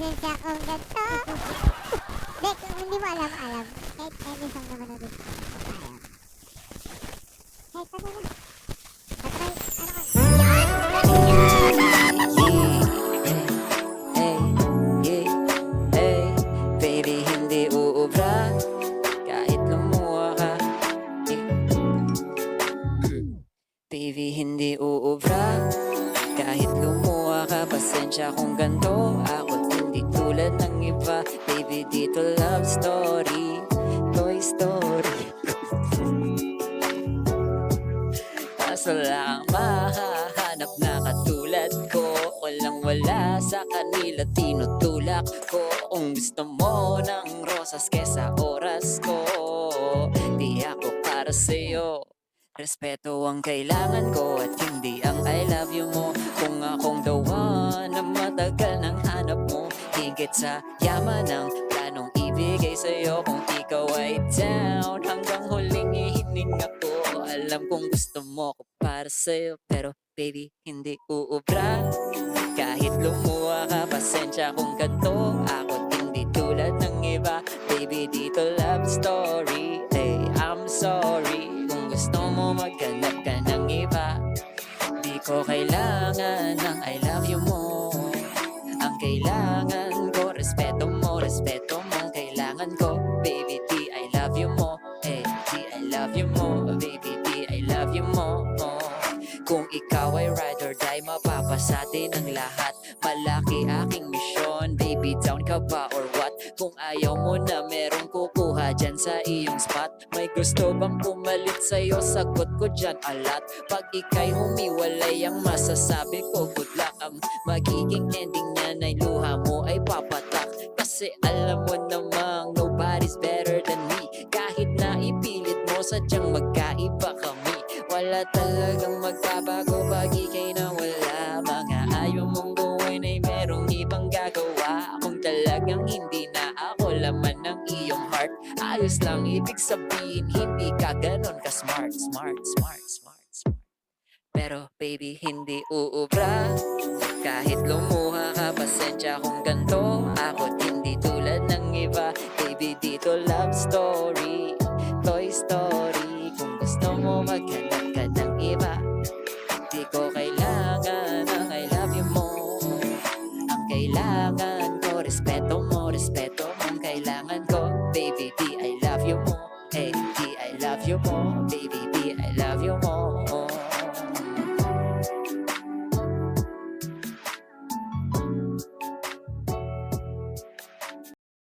pasensya kung ganito. Dek, kung hindi mo alam. Kahit isang naman na din. Kahit ano na. Patry, ano ka? Baby, hindi uubra kahit lumuha ka. Baby, hindi uubra kahit lumuha ka. Pasensya kung ganto, ako't hindi tulad ng iba. Baby, dito love story, Toy Story. Kaso lang mahahanap na katulad ko. Walang-wala sa kanila, tinutulak ko. Kung gusto mo ng rosas kesa oras ko, di ako para sa'yo. Respeto ang kailangan ko at hindi ang I love you mo. Kung akong the one na matagal nang hanap mo, higit sa yaman ng planong ibigay sa'yo. Kung ikaw ay down, hanggang huling ihining ako. Alam kong gusto mo ko para sa'yo, pero baby, hindi uubra kahit lumuha ka. Pasensya kung ganto, ako't hindi tulad ng iba. Baby, dito love story, hey, I'm sorry. Kung gusto mo maghanap ka ng iba, di ko kailangan ng I love you mo. Ang kailangan ko, respeto mo ang kailangan ko. Baby, di I love you mo, eh, di I love you mo. Baby, di I love you mo. Kung ikaw ay ride or die, mapapasatin ang lahat. Malaki aking misyon, baby, down ka ba or what? Kung ayaw mo na merong kukuha dyan sa iyong spot. May gusto bang pumalit sa'yo? Sagot ko dyan alat. Pag ika'y humiwalay, ang masasabi ko good luck. Ang magiging ending niyan ay luha mo ay papatak. Kasi alam mo namang nobody's better than me. Kahit na ipilit mo, sadyang magkaiba kami. Wala talagang magbabago pag ika'y nawala. Mga ayaw mong gawin ay merong ibang gagawa. Kung talagang hindi na ako laman ng iyong heart, ayos lang, ibig sabihin hindi ka ganon ka smart. Pero baby, hindi uubra kahit lumuha ka. Pasensya kung ganto, ako't hindi tulad ng iba. Baby, dito love story, Toy Story. Kung gusto mo maghanap ka ng iba, di ko kailangan ng I love you mo. Ang kailangan ko, respeto